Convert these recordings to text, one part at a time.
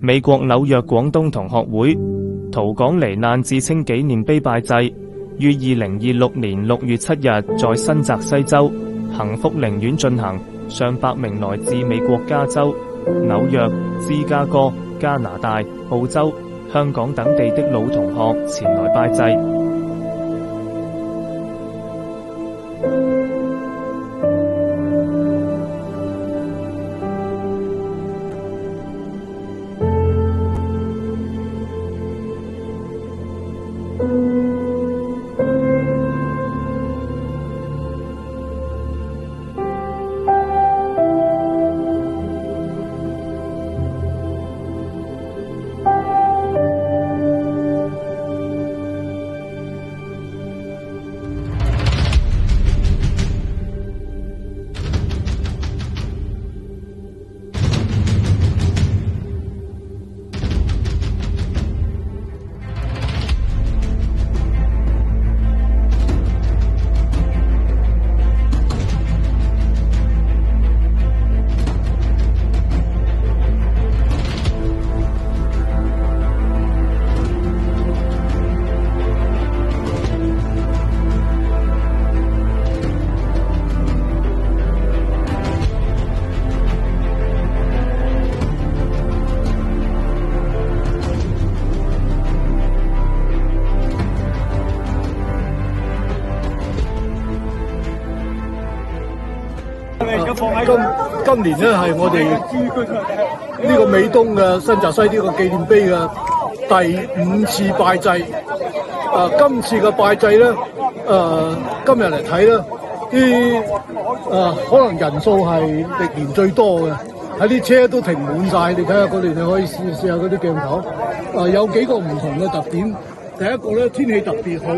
美國紐約廣東同學會逃港罹難至清紀念碑拜祭，於2026年6月7日在新澤西州幸福陵園進行，上百名來自美國加州、紐約、芝加哥、加拿大、澳洲、香港等地的老同學前來拜祭。今年咧係我哋呢個美東嘅新澤西呢個紀念碑嘅第5次拜祭。今次嘅拜祭咧，今日嚟睇咧，可能人數係歷年最多嘅，喺啲車都停滿晒。你睇下嗰度，你可以試下嗰啲鏡頭。有幾個唔同嘅特點。第一個咧，天氣特別好。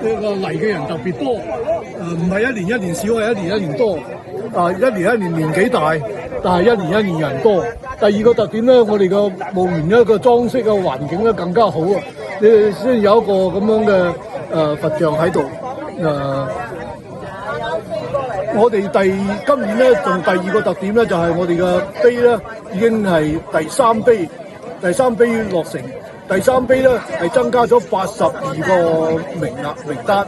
呢個嚟嘅人特別多，唔係一年一年少，係一年一年多。一年一年年紀大，但係一年一年人多。第二個特點咧，我哋個墓園一個裝飾嘅環境咧更加好啊！你先有一個咁樣嘅佛像喺度。我哋今年咧仲第二個特點咧，就係我哋嘅碑咧已經係第三碑落成。第3碑咧係增加咗82個名單，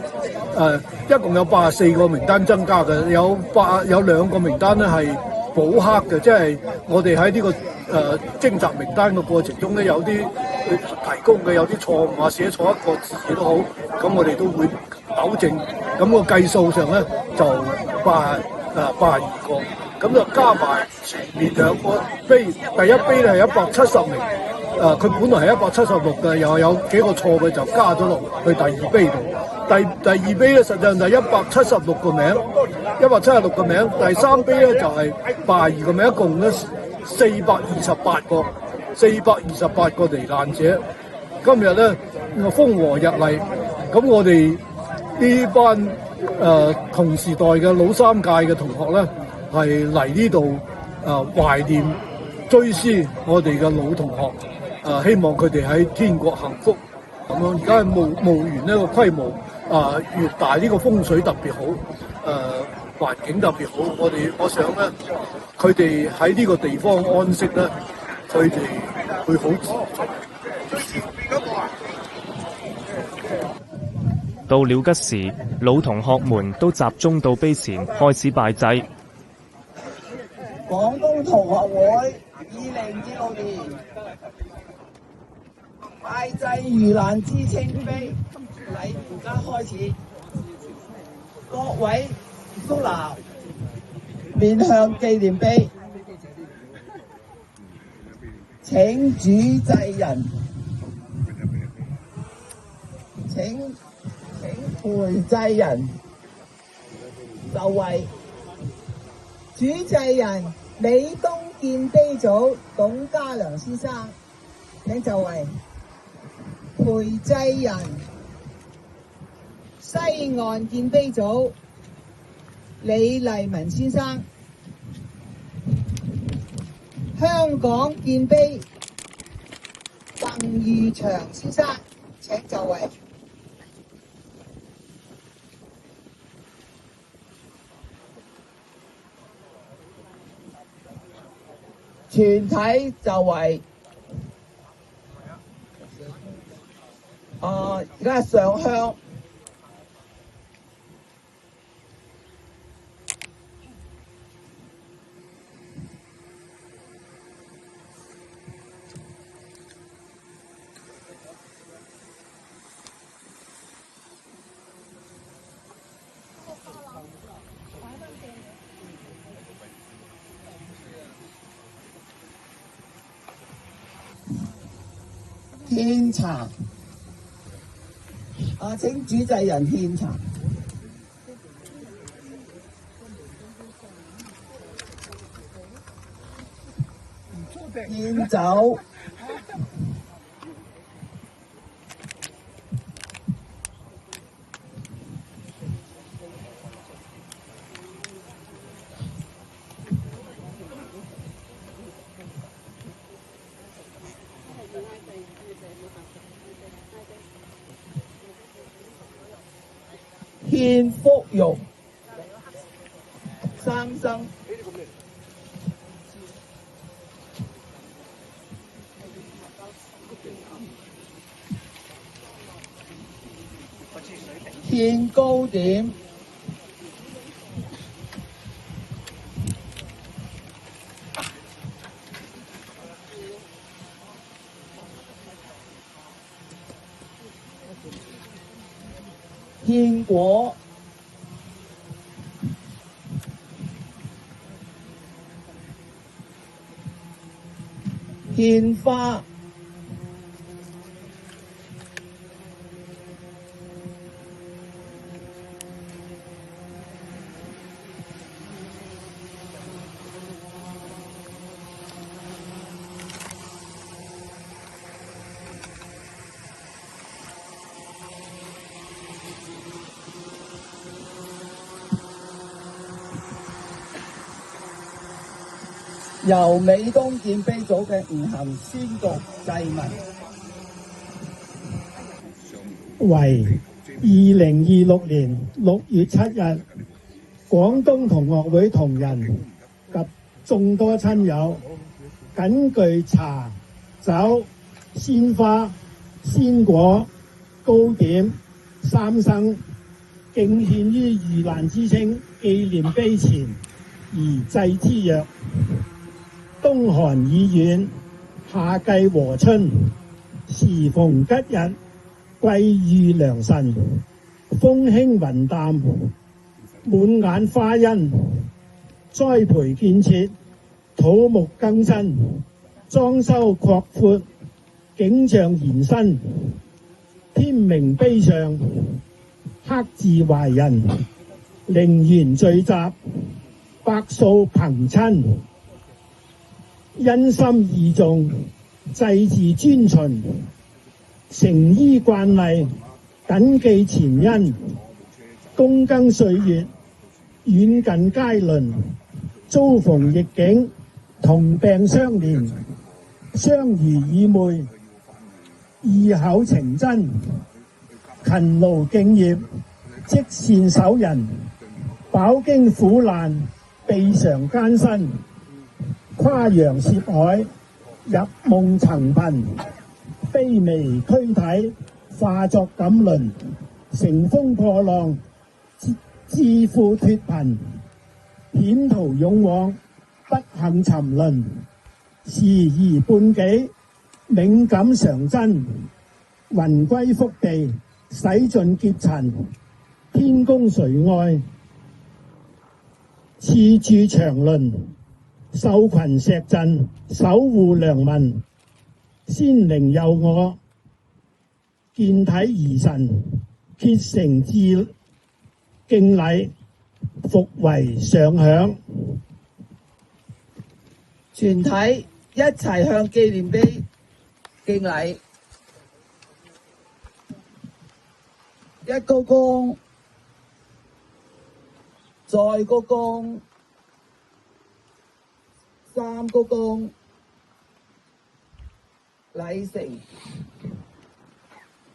一共有84個名單增加嘅，有2個名單咧係補黑嘅，即係我哋喺呢個徵集名單嘅過程中咧，有啲提供嘅有啲錯誤啊，寫錯一個字都好，咁我哋都會糾正，咁個計數上咧就82個，咁就加埋前面2個碑，第一碑咧係170名。佢本來係176嘅，又有幾個錯嘅就加咗落去第2碑度。第2碑咧實際上就176個名，176個名。第3碑咧就係82個名，一共咧428個罹難者。今日咧風和日麗，咁我哋呢班同時代嘅老3屆嘅同學咧，係嚟呢度懷念追思我哋嘅老同學。希望佢哋喺天國幸福咁樣。而家係墓園呢個規模越大，呢個風水特別好，環境特別好。我想咧，佢哋喺呢個地方安息咧，佢哋會好自在。到了吉時，老同學們都集中到碑前開始拜祭。廣東同學會2026年拜祭遇難之清碑禮而家開始，各位肅立，面向紀念碑，請主祭人，請陪祭人就位。主祭人美東建碑組董家良先生，請就位。陪祭人西岸建碑組李麗文先生，香港建碑鄧裕祥先生，請就位。全體就位。而家上香。獻茶，請主祭人獻茶。獻酒，獻福肉，三生。獻糕點，獻果，獻花。由美東建碑組嘅吳恒宣讀祭文。為2026年6月7日，廣東同學會同仁及眾多親友，謹具茶、酒、鮮花、鮮果、糕點、三牲，敬獻於遇難之星紀念碑前，而祭之曰：冬寒已遠，夏季和春，時逢吉日，貴遇良辰，風輕雲淡，滿眼花欣，栽培建設，土木更新，裝修擴闊，景象延伸，天明碑上，刻字懷人，靈緣聚集，百數朋親。因心義重，祭祀遵循，誠依慣例，謹記前因，躬耕歲月，遠近皆鄰，遭逢逆境，同病相憐，相濡以沫，異口情真，勤勞敬業，積善守人，飽經苦難，備嘗艱辛。跨洋涉海，入夢層貧，卑微軀體，化作錦鱗，乘風破浪，致富脫貧，險途勇往，不幸沉淪，時移半己，冥感常真，魂歸福地，洗盡劫塵，天公垂愛，賜駐長倫。獸群石陣，守護良民，先靈佑我，健體怡神，竭誠致敬禮，復為上響。全體一齊向紀念碑敬禮，一鞠躬，再鞠躬。三鞠躬，禮成。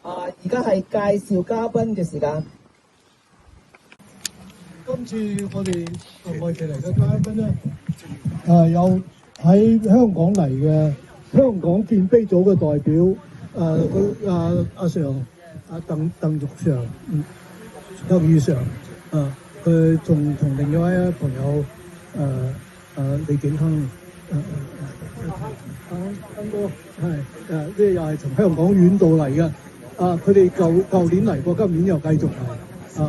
而家係介紹嘉賓嘅時間。今次我哋同我哋嚟嘅嘉賓咧，有喺香港嚟嘅香港建碑組嘅代表，阿 Sir， 鄧玉祥，鄧宇常，佢同另一位朋友，李景亨，亨哥係呢又係從香港遠道嚟嘅，佢哋舊年嚟過，今年又繼續嚟，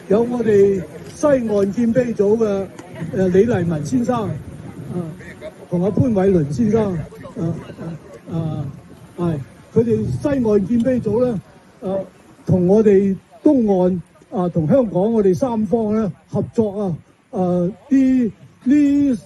有我哋西岸建碑組嘅李麗文先生，同阿潘偉倫先生，係佢哋西岸建碑組咧，同我哋東岸同香港我哋三方咧合作啊，呢10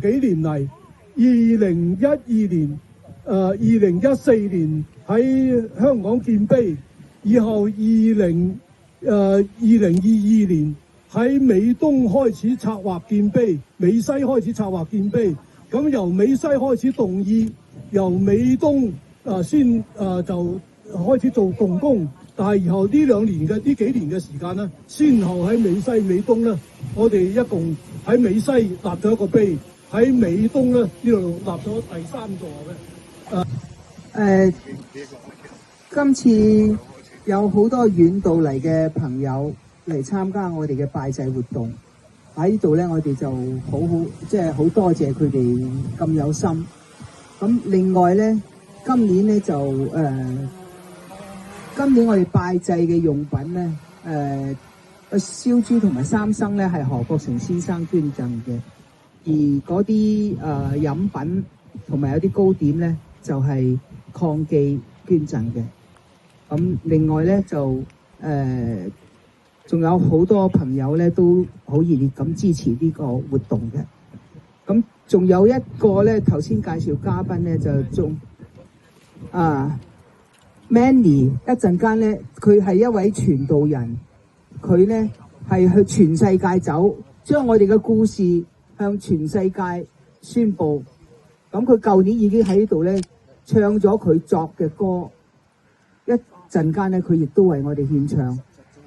幾年嚟，2012年、2014年喺香港建碑，以後2022年喺美東開始策劃建碑，美西開始策劃建碑，咁由美西開始動議，由美東先就開始做動工，但係然後呢幾年嘅時間咧，先後喺美西、美東咧，我哋一共喺美西立咗一個碑，喺美東咧呢度立咗第3座嘅。今次有好多遠道嚟嘅朋友嚟參加我哋嘅拜祭活動，喺呢度咧，我哋就好多謝佢哋咁有心。咁另外咧，今年咧就今年我哋拜祭嘅用品咧，燒豬同埋三牲咧係何國成先生捐贈嘅，而嗰啲飲品同埋有啲糕點咧就係抗記捐贈嘅。咁另外咧就仲有好多朋友咧都好熱烈咁支持呢個活動嘅。咁仲有一個咧，頭先介紹嘉賓咧就Manny 一陣間咧，佢係一位傳道人，佢咧係去全世界走，將我哋嘅故事向全世界宣佈。咁佢舊年已經喺度咧唱咗佢作嘅歌，一陣間咧佢亦都為我哋獻唱。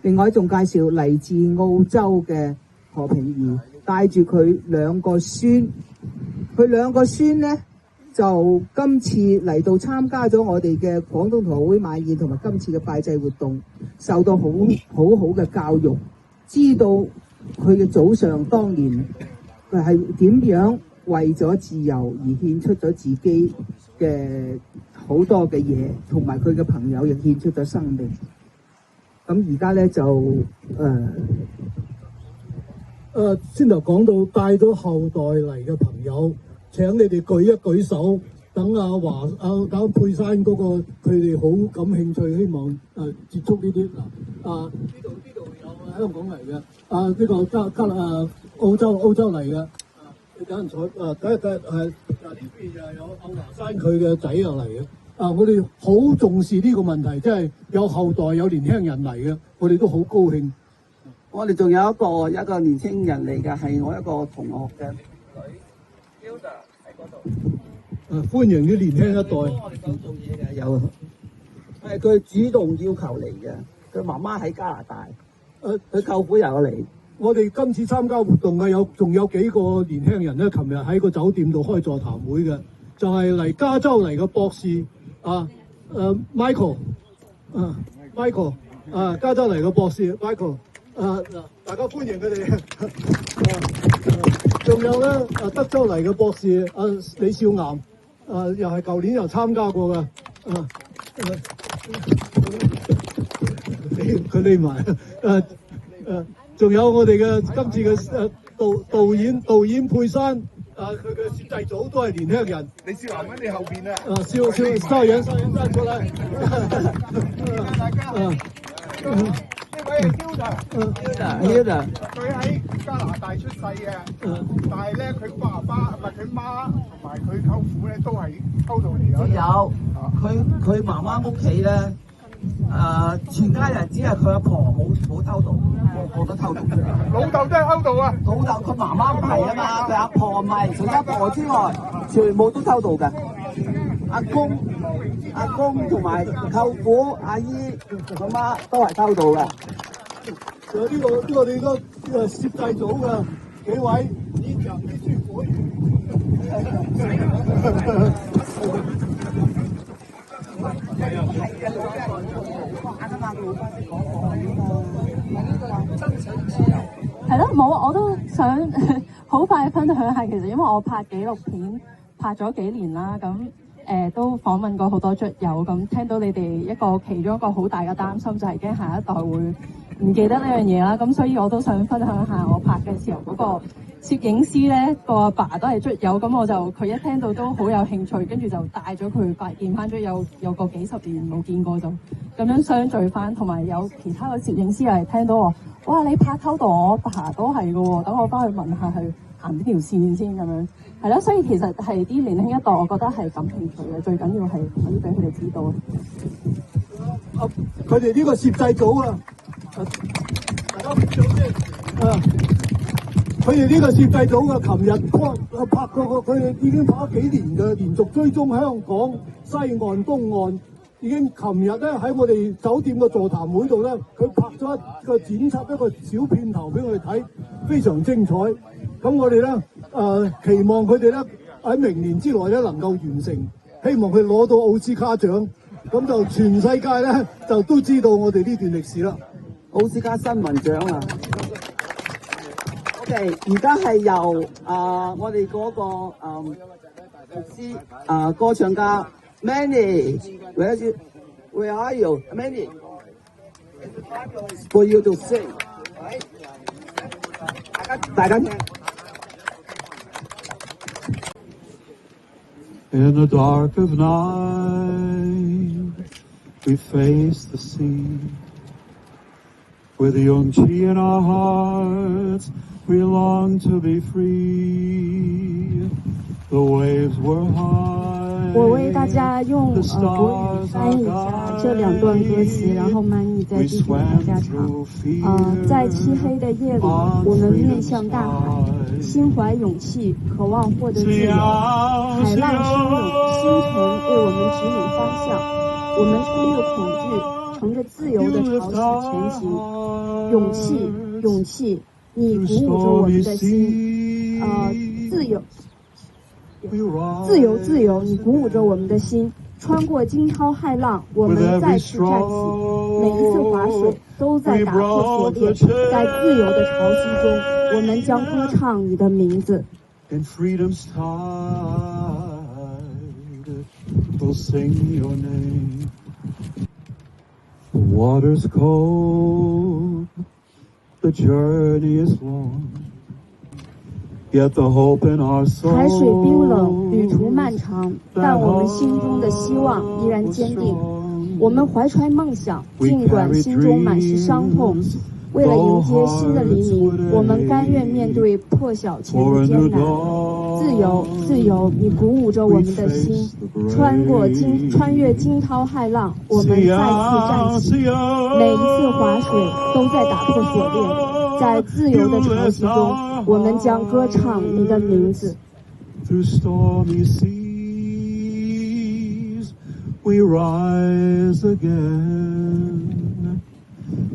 另外仲介紹嚟自澳洲嘅何平儀，帶住佢兩個孫，佢兩個孫咧就今次嚟到參加咗我哋嘅廣東同學會晚宴同埋今次嘅拜祭活動，受到好嘅教育，知道佢嘅祖上當年佢係點樣為咗自由而獻出咗自己嘅好多嘅嘢，同埋佢嘅朋友亦獻出咗生命。咁而家咧就先頭講到帶咗後代嚟嘅朋友，請你哋舉一舉手，等等佩珊嗰個佢哋好感興趣，希望接觸呢啲嗱呢度有香港嚟嘅，呢個澳洲嚟嘅，有人坐呢邊又有歐華山佢嘅仔又嚟嘅。我哋好重視呢個問題，即係有後代有年輕人嚟嘅，我哋都好高興。我哋仲有一個年輕人嚟嘅，係我一個同學嘅女 Hilda 喺嗰度。歡迎啲年輕一代。我哋講做嘢嘅有，係佢主動要求嚟嘅。佢媽媽喺加拿大，佢舅父又有嚟。我哋今次參加活動嘅仲有幾個年輕人咧，琴日喺個酒店度開座談會嘅，就係嚟加州嚟嘅博士Michael， 加州嚟嘅博士 Michael， 大家歡迎佢哋。仲有咧德州嚟嘅博士李少岩，又係舊年又參加過嘅，佢匿埋。仲有我哋嘅今次嘅導演佩珊，佢嘅攝製組都係年輕人。李少南喺你後邊啊！收影站出嚟。大家。呢位係 Hilda， 佢喺加拿大出世嘅，但係咧佢爸爸唔係佢媽同埋佢舅父咧都係偷渡嚟嘅。有佢媽媽屋企咧，全家人只係佢阿婆冇偷渡，個個都偷渡。老豆都係偷渡啊！老豆佢媽媽唔係啊嘛，佢阿婆唔係，除咗阿婆之外，全部都偷渡嘅。阿公同埋舅父、阿姨、阿媽都係偷渡嘅。仲有呢個我哋個攝製組嘅幾位演員啲師傅。係咯，冇啊！我都想好快分享下，其實因為我拍紀錄片拍咗幾年啦，咁都訪問過好多卒友，咁聽到你哋其中一個好大嘅擔心就係驚下一代會唔記得呢樣嘢啦，咁所以我都想分享下我拍嘅時候嗰個攝影師咧個阿爸都係卒友，咁佢一聽到都好有興趣，跟住就帶咗佢見翻卒友，有個幾十年冇見過，就咁樣相聚翻，同埋有其他嘅攝影師又係聽到我，哇！你拍偷渡我爸都係嘅喎，等我翻去問下去行呢條線先咁樣，係啦，所以其實係啲年輕一代，我覺得係感興趣嘅，最緊要係可以俾佢哋知道。佢哋呢個攝製組啊，大家掌聲啊！佢哋呢個攝製組嘅，琴日拍過佢哋已經拍咗幾年嘅連續追蹤香港西岸東岸，已經琴日咧喺我哋酒店嘅座談會度咧，佢拍咗一個剪輯一個小片頭俾我哋睇，非常精彩。咁我哋咧期望佢哋咧喺明年之內咧能夠完成，希望佢攞到奧斯卡獎，咁就全世界咧就都知道我哋呢段歷史啦。奧斯卡新聞獎啊！OK， 而家係由我哋嗰個歌唱家 Manny，Where are you, Manny? For you to sing， 大家聽。In the dark of night, we face the sea. With Yongchi in our hearts, we long to be free. The waves were high. 我为大家用国语翻译一下这两段歌词，然后 Manny 再继续给大家唱。在漆黑的夜里，我们面向大海，心怀勇气，渴望获得自由。海浪汹涌，星辰为我们指引方向。我们冲越恐惧，乘着自由的潮汐前行。勇气，勇气，你鼓舞着我们的心。自由。自由，自由，你鼓舞着我们的心。穿过惊涛骇浪，我们再次站起。每一次划水都在打破锁链，在自由的潮汐中，我们将歌唱你的名字。In freedom's tide, we'll sing your name. The water's cold, the journey is long.Yet the hope in our soul, 海水冰冷，旅途漫长，但我们心中的希望依然坚定。我们怀揣梦想，尽管心中满是伤痛。为了迎接新的黎明，我们甘愿面对破晓前的艰难。自由，自由，你鼓舞着我们的心。穿越惊涛骇浪，我们再次站起。每一次划水都在打破锁链，在自由的潮汐中。我们将歌唱你的名字。Through stormy seas, we rise again.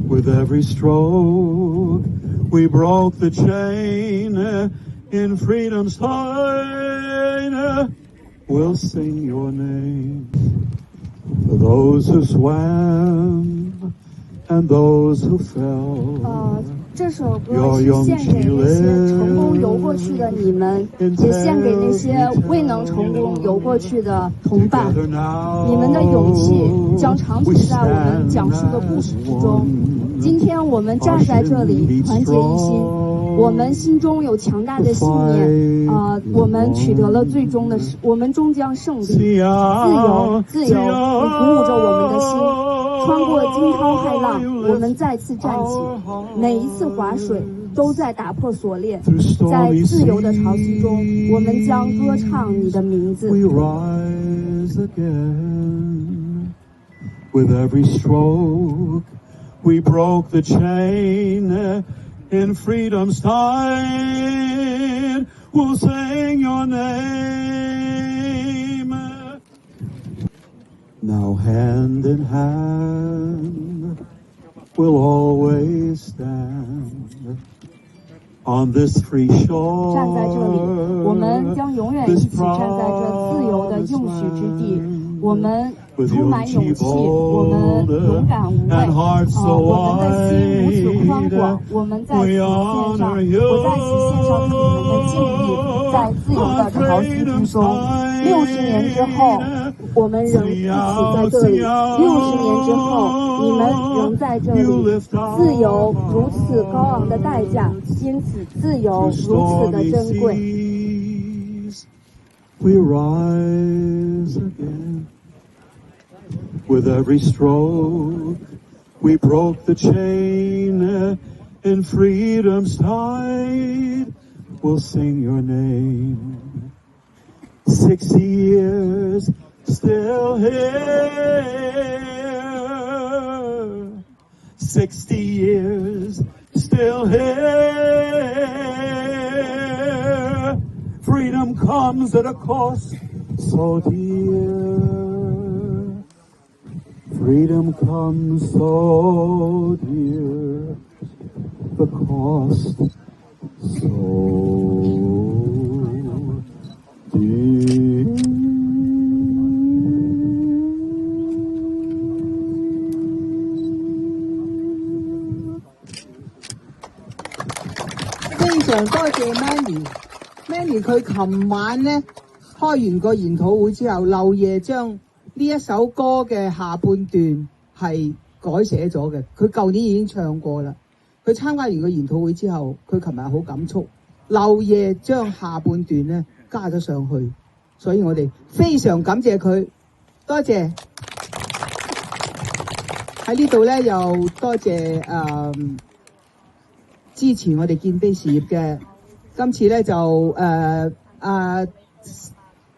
With every stroke, we broke the chain. In freedom's tide, we'll sing your name. For those who swam and those who fell.这首歌是献给那些成功游过去的你们，也献给那些未能成功游过去的同伴。你们的勇气将长存在我们讲述的故事之中。今天我们站在这里，团结一心，我们心中有强大的信念。我们取得了我们终将胜利。自由，自由，你鼓舞着我们的心。穿过惊涛骇浪，我们再次站起。每一次划水都在打破锁链，在自由的潮汐中，我们将歌唱你的名字。 We rise again. With every stroke, we broke the chain. In freedom's tide, we'll sing your name. Now hand in hand, we'll always stand On this free 站 shore, 在这里，我们将永远一起站在这自由的应许之地。我们充满勇气，我们勇敢无畏，我们的心如此宽广。我们在此献上，我在此献上对你们的敬意，在自由的潮汐之中。60年之后，我们仍一起在这里。60年之后，你们仍在这里。自由如此高昂的代价，因此自由如此的珍贵。We rise again. With every stroke, we broke the chain, and freedom's tide will sing your name. 60 years still here. 60 years still here. Freedom comes at a cost so dear. Freedom comes so dear, the cost so dear. 非常多謝 Manny 佢琴晚咧開完個研討會之後，漏夜將呢一首歌嘅下半段係改寫咗嘅，佢舊年已經唱過啦。佢參加完個研討會之後，佢琴日好感觸，漏夜將下半段咧加咗上去，所以我哋非常感謝佢，多謝。喺呢度咧又多謝支持我哋建碑事業嘅，今次咧就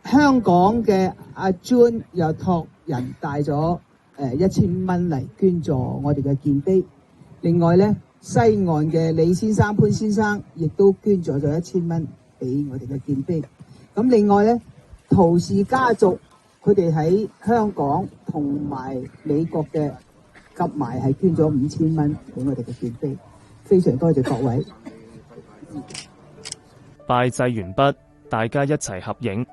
香港嘅阿 June 又託人帶咗1000蚊嚟捐助我哋嘅建碑。另外咧，西岸嘅李先生、潘先生亦都捐助咗1000蚊俾我哋嘅建碑。咁另外咧，陶氏家族佢哋喺香港同埋美國嘅夾埋係捐咗5000蚊俾我哋嘅建碑。非常多謝各位。拜祭完畢，大家一齊合影。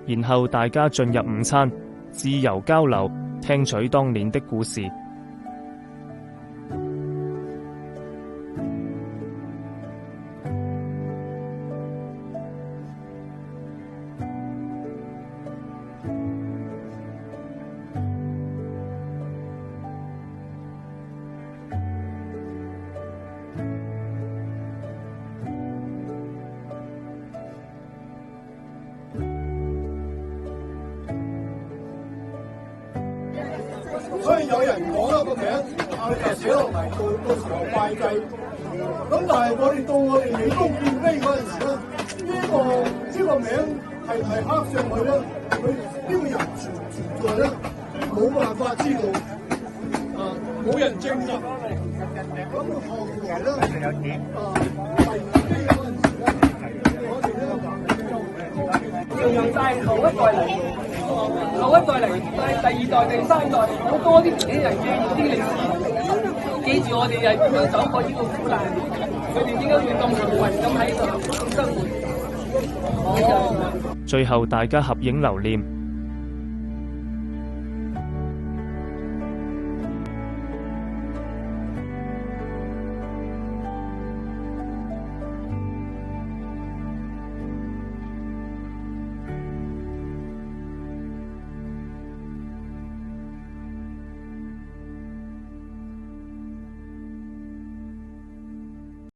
然後大家進入午餐，自由交流，聽取當年的故事。所以有人講一個名，就寫落嚟到時候拜祭。咁但係我哋到我哋美東建碑嗰陣時咧，呢個名係唔係刻上去咧？佢呢個人存在咧，冇辦法知道，冇人證實。咁後來咧，第二碑嗰陣時咧，我哋咧就用晒後一代嚟。後一代嚟，第二代、第三代，好多啲年輕人記住啲歷史，記住我哋係點樣走過呢個苦難，佢哋點解會咁幸運咁喺度咁生活。最後大家合影留念。